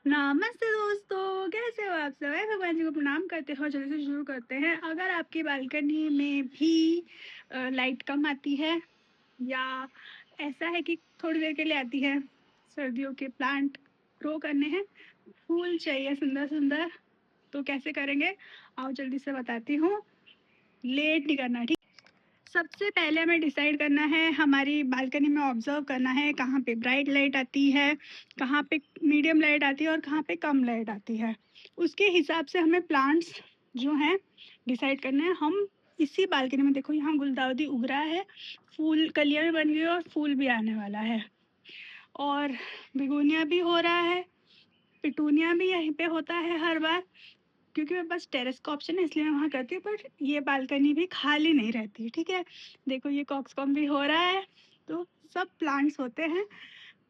नमस्ते दोस्तों, कैसे हो आप सब? भगवान जी को प्रणाम करते हैं और जल्दी से शुरू करते हैं। अगर आपकी बालकनी में भी लाइट कम आती है या ऐसा है कि थोड़ी देर के लिए आती है, सर्दियों के प्लांट ग्रो करने हैं, फूल चाहिए सुंदर सुंदर, तो कैसे करेंगे? आओ जल्दी से बताती हूँ। लेट नहीं करना, ठीक? सबसे पहले हमें डिसाइड करना है, हमारी बालकनी में ऑब्जर्व करना है कहाँ पे ब्राइट लाइट आती है, कहाँ पे मीडियम लाइट आती है और कहाँ पे कम लाइट आती है। उसके हिसाब से हमें प्लांट्स जो हैं डिसाइड करने हैं। हम इसी बालकनी में देखो, यहाँ गुलदाउदी उग रहा है, फूल कलियाँ भी बन गई और फूल भी आने वाला है, और बिगोनिया भी हो रहा है, पिटूनिया भी यहीं पे होता है हर बार। क्योंकि मेरे पास टेरेस का ऑप्शन है इसलिए मैं वहाँ करती हूँ, पर ये बालकनी भी खाली नहीं रहती, ठीक है? देखो ये कॉक्सकॉम भी हो रहा है, तो सब प्लांट्स होते हैं,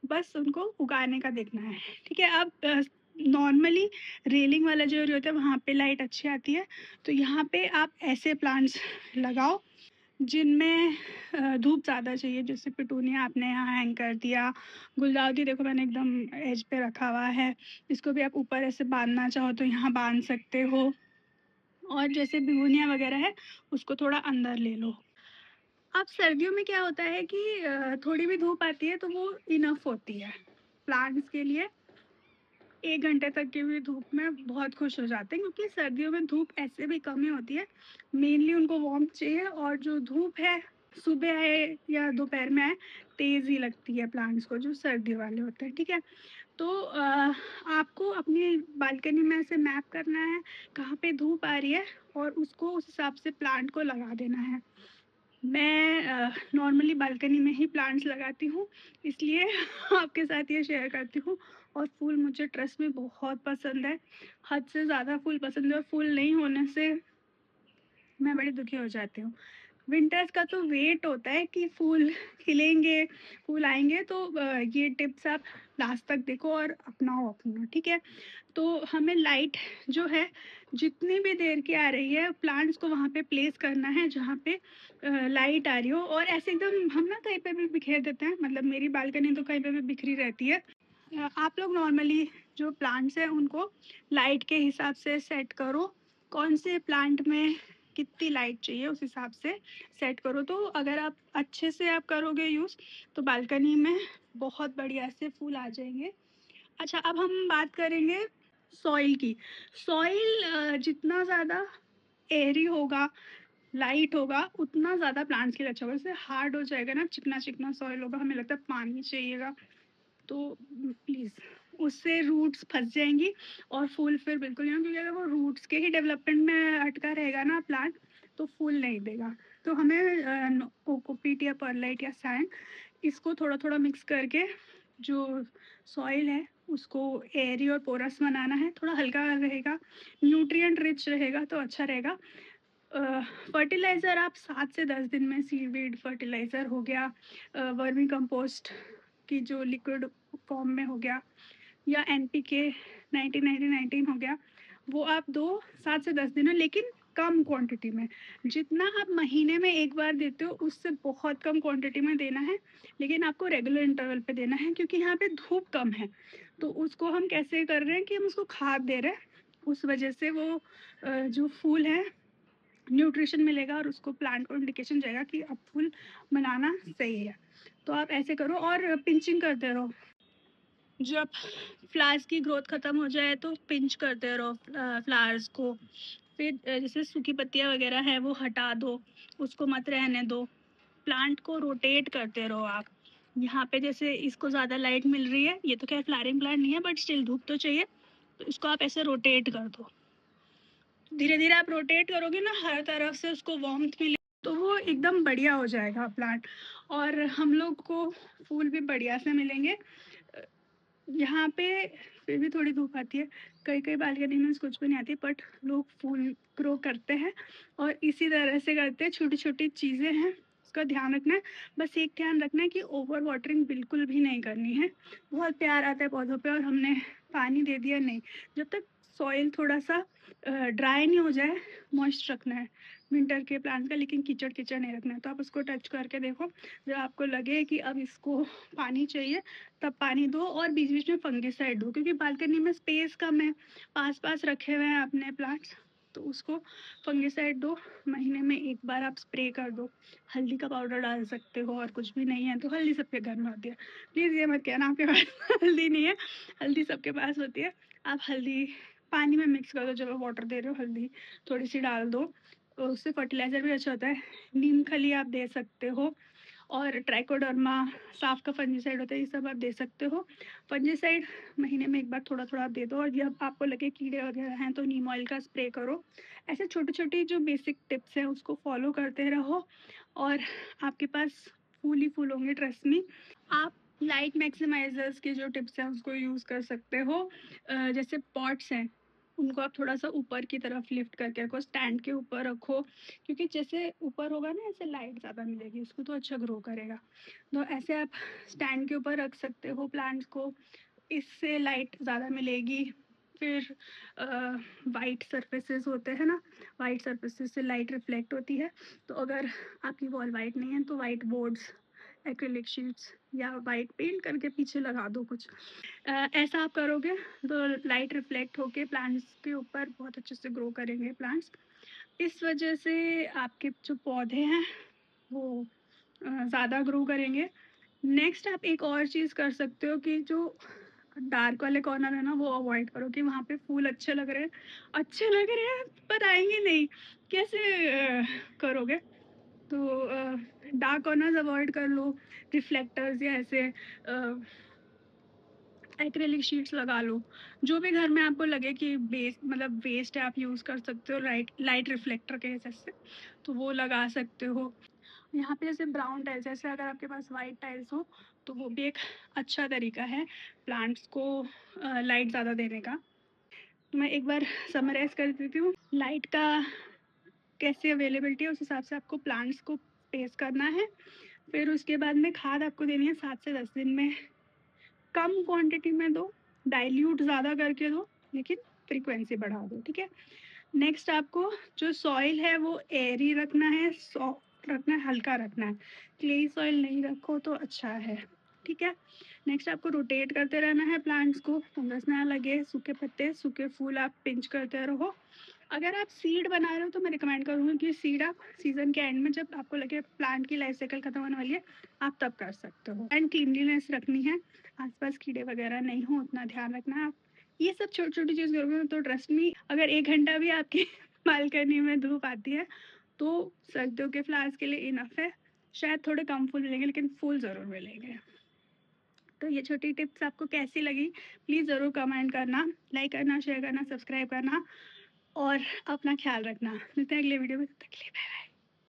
बस उनको उगाने का देखना है, ठीक है? अब नॉर्मली रेलिंग वाला जो एरिया होता है वहाँ पे लाइट अच्छी आती है, तो यहाँ पे आप ऐसे प्लांट्स लगाओ जिनमें धूप ज़्यादा चाहिए। जैसे पिटूनिया आपने यहाँ हैंग कर दिया, गुलदाउदी देखो मैंने एकदम एज पे रखा हुआ है, इसको भी आप ऊपर ऐसे बांधना चाहो तो यहाँ बांध सकते हो। और जैसे बिगुनिया वगैरह है, उसको थोड़ा अंदर ले लो। अब सर्दियों में क्या होता है कि थोड़ी भी धूप आती है तो वो इनफ होती है प्लांट्स के लिए। 1 घंटे तक की भी धूप में बहुत खुश हो जाते हैं, क्योंकि सर्दियों में धूप ऐसे भी कम ही होती है। मेनली उनको वार्मथ चाहिए, और जो धूप है सुबह है या दोपहर में है, तेज़ ही लगती है प्लांट्स को, जो सर्दी वाले होते हैं, ठीक है? तो आपको अपनी बालकनी में ऐसे मैप करना है कहाँ पे धूप आ रही है, और उसको उस हिसाब से प्लांट को लगा देना है। मैं नॉर्मली बालकनी में ही प्लांट्स लगाती हूँ, इसलिए आपके साथ ये शेयर करती हूँ। और फूल मुझे ट्रस्ट में बहुत पसंद है, हद से ज़्यादा फूल पसंद है, और फूल नहीं होने से मैं बड़ी दुखी हो जाती हूँ। विंटर्स का तो वेट होता है कि फूल खिलेंगे, फूल आएँगे, तो ये टिप्स आप लास्ट तक देखो और अपनाओ अपना, ठीक है? तो हमें लाइट जो है जितनी भी देर की आ रही है, प्लांट्स को वहाँ पे प्लेस करना है जहाँ पे लाइट आ रही हो, और ऐसे एकदम हम ना कहीं पे भी बिखेर देते हैं, मतलब मेरी बालकनी तो कहीं पे भी बिखरी रहती है। आप लोग नॉर्मली जो प्लांट्स हैं उनको लाइट के हिसाब से सेट करो, कौन से प्लांट में कितनी लाइट चाहिए उस हिसाब से सेट करो। तो अगर आप अच्छे से आप करोगे यूज़, तो बालकनी में बहुत बढ़िया से फूल आ जाएंगे। अच्छा, अब हम बात करेंगे सॉइल की। सॉइल जितना ज़्यादा एयरी होगा, लाइट होगा, उतना ज़्यादा प्लांट्स के लिए अच्छा होगा। जैसे हार्ड हो जाएगा ना, चिकना चिकना सॉइल होगा, हमें लगता है पानी चाहिएगा, तो प्लीज़ उससे रूट्स फँस जाएँगी और फूल फिर बिल्कुल नहीं, क्योंकि अगर वो रूट्स के ही डेवलपमेंट में अटका रहेगा ना प्लांट, तो फूल नहीं देगा। तो हमें कोकोपीट या परलाइट या सैंड, इसको थोड़ा-थोड़ा मिक्स करके जो सॉइल है उसको एयरी और पोरस बनाना है। थोड़ा हल्का रहेगा, न्यूट्रिएंट रिच रहेगा तो अच्छा रहेगा। फर्टिलाइज़र आप 7 से 10 दिन में सीवीड फर्टिलाइज़र हो गया, वर्मी कंपोस्ट की जो लिक्विड फॉर्म में हो गया, या एनपीके 19-19-19 हो गया, वो आप दो 7 से 10 दिन में, लेकिन कम क्वांटिटी में। जितना आप महीने में एक बार देते हो उससे बहुत कम क्वांटिटी में देना है, लेकिन आपको रेगुलर इंटरवल पे देना है, क्योंकि यहाँ पे धूप कम है। तो उसको हम कैसे कर रहे हैं कि हम उसको खाद दे रहे हैं, उस वजह से वो जो फूल है न्यूट्रिशन मिलेगा, और उसको प्लांट को इंडिकेशन जाएगा कि अब फूल बनाना सही है। तो आप ऐसे करो और पिंचिंग करते रहो। जब फ्लावर्स की ग्रोथ ख़त्म हो जाए तो पिंच करते रहो फ्लावर्स को। फिर जैसे सूखी पत्तियाँ वगैरह हैं वो हटा दो, उसको मत रहने दो। प्लांट को रोटेट करते रहो आप। यहाँ पे जैसे इसको ज़्यादा लाइट मिल रही है, ये तो खैर फ्लावरिंग प्लांट नहीं है बट स्टिल धूप तो चाहिए, तो इसको आप ऐसे रोटेट कर दो। धीरे धीरे आप रोटेट करोगे ना, हर तरफ से उसको वार्मथ मिले, तो वो एकदम बढ़िया हो जाएगा प्लांट, और हम लोग को फूल भी बढ़िया से मिलेंगे। यहाँ पे फिर भी थोड़ी धूप आती है, कई कई बालकनी में कुछ भी नहीं आती, बट लोग फूल ग्रो करते हैं और इसी तरह से करते हैं। छोटी छोटी चीज़ें हैं, उसका ध्यान रखना है। बस एक ध्यान रखना है कि ओवर वाटरिंग बिल्कुल भी नहीं करनी है। बहुत प्यार आता है पौधों पे और हमने पानी दे दिया नहीं, जब तक सॉइल थोड़ा-सा ड्राई नहीं हो जाए, मॉइस्ट रखना है विंटर के प्लांट्स का, लेकिन कीचड़-कीचड़ नहीं रखना है। तो आप उसको टच करके देखो, जब आपको लगे कि अब इसको पानी चाहिए, तब पानी दो और बीच-बीच में फंगिसाइड दो, क्योंकि बालकनी में स्पेस कम है, पास-पास रखे हुए हैं अपने प्लांट्स, तो उसको फंगिसाइड दो। महीने में 1 बार आप स्प्रे कर दो। हल्दी का पाउडर डाल सकते हो, और कुछ भी नहीं है तो हल्दी सबके घर में होती है। प्लीज़ ये मत कहना आपके पास हल्दी नहीं है, हल्दी सबके पास होती है। आप हल्दी पानी में मिक्स कर दो, जब आप वाटर दे रहे हो हल्दी थोड़ी-सी डाल दो, उससे फर्टिलाइज़र भी अच्छा होता है। नीम खली आप दे सकते हो, और ट्राइकोडर्मा, साँप का फंजीसाइड होता है, ये सब आप दे सकते हो। फंजीसाइड महीने में 1 बार थोड़ा-थोड़ा आप दे दो, और जब आपको लगे कीड़े वगैरह हैं तो नीम ऑयल का स्प्रे करो। ऐसे छोटी-छोटी जो बेसिक टिप्स हैं उसको फॉलो करते रहो, और आपके पास फूल ही फूल होंगे, ट्रस्ट मी। आप लाइट मैक्सिमाइज़र्स के जो टिप्स हैं उसको यूज़ कर सकते हो। जैसे पॉट्स हैं, उनको आप थोड़ा-सा ऊपर की तरफ लिफ्ट करके रखो, स्टैंड के ऊपर रखो, क्योंकि जैसे ऊपर होगा ना, ऐसे लाइट ज़्यादा मिलेगी उसको, तो अच्छा ग्रो करेगा। तो ऐसे आप स्टैंड के ऊपर रख सकते हो प्लांट्स को, इससे लाइट ज़्यादा मिलेगी। फिर वाइट सरफेसेस होते हैं ना, वाइट सरफेसेस से लाइट रिफ्लेक्ट होती है, तो अगर आपकी वॉल वाइट नहीं है तो वाइट बोर्ड्स, एक्रिलिक शीट्स या वाइट पेंट करके पीछे लगा दो कुछ। ऐसा आप करोगे तो लाइट रिफ्लेक्ट होके प्लांट्स के ऊपर बहुत अच्छे से ग्रो करेंगे प्लांट्स। इस वजह से आपके जो पौधे हैं वो ज़्यादा ग्रो करेंगे। नेक्स्ट आप एक और चीज़ कर सकते हो कि जो डार्क वाले कॉर्नर है ना, वो अवॉइड करो, कि वहाँ पे फूल अच्छे लग रहे हैं पर आएँगे नहीं, कैसे करोगे? तो डार्क कॉर्नर्स अवॉइड कर लो, रिफ्लेक्टर्स या ऐसे एक्रिलिक शीट्स लगा लो। जो भी घर में आपको लगे कि मतलब वेस्ट है, आप यूज़ कर सकते हो लाइट लाइट रिफ्लेक्टर के हिसाब से, तो वो लगा सकते हो। यहाँ पे जैसे ब्राउन टाइल्स, जैसे अगर आपके पास वाइट टाइल्स हो तो वो भी एक अच्छा तरीका है प्लांट्स को लाइट ज़्यादा देने का। तो मैं एक बार समराइज़ कर देती हूँ, लाइट का कैसे अवेलेबिलिटी है उस हिसाब से आपको प्लांट्स को स्पेस करना है। फिर उसके बाद में खाद आपको देनी है 7 से 10 दिन में। कम क्वांटिटी में दो, डाइल्यूट ज़्यादा करके दो, लेकिन फ्रीक्वेंसी बढ़ा दो, ठीक है? नेक्स्ट आपको जो सॉइल है वो एयरी रखना है, सॉफ्ट रखना है, हल्का रखना है। क्लेई सॉइल नहीं रखो तो अच्छा है, ठीक है? नेक्स्ट आपको रोटेट करते रहना है प्लांट्स को, फंगस ना लगे, सूखे पत्ते, सूखे फूल आप पिंच करते रहो। अगर आप सीड बना रहे हो तो मैं रिकमेंड करूँगी कि सीड आप सीज़न के एंड में, जब आपको लगे प्लांट की लाइफ साइकिल खत्म होने वाली है, आप तब कर सकते हो। एंड क्लीनलीनेस रखनी है, आसपास कीड़े वगैरह नहीं हो उतना ध्यान रखना है। आप ये सब छोटी-छोटी चीज़ करोगे तो ट्रस्ट मी, अगर 1 घंटा भी आपकी बालकनी में धूप आती है, तो सर्दियों के फ्लावर्स के लिए इनफ है। शायद थोड़े कम फूल मिलेंगे, लेकिन फूल ज़रूर मिलेंगे। तो ये छोटी टिप्स आपको कैसी लगी? प्लीज़ ज़रूर कमेंट करना, लाइक करना, शेयर करना, सब्सक्राइब करना, और अपना ख्याल रखना। मिलते हैं अगले वीडियो में, तब तक के लिए बाय बाय।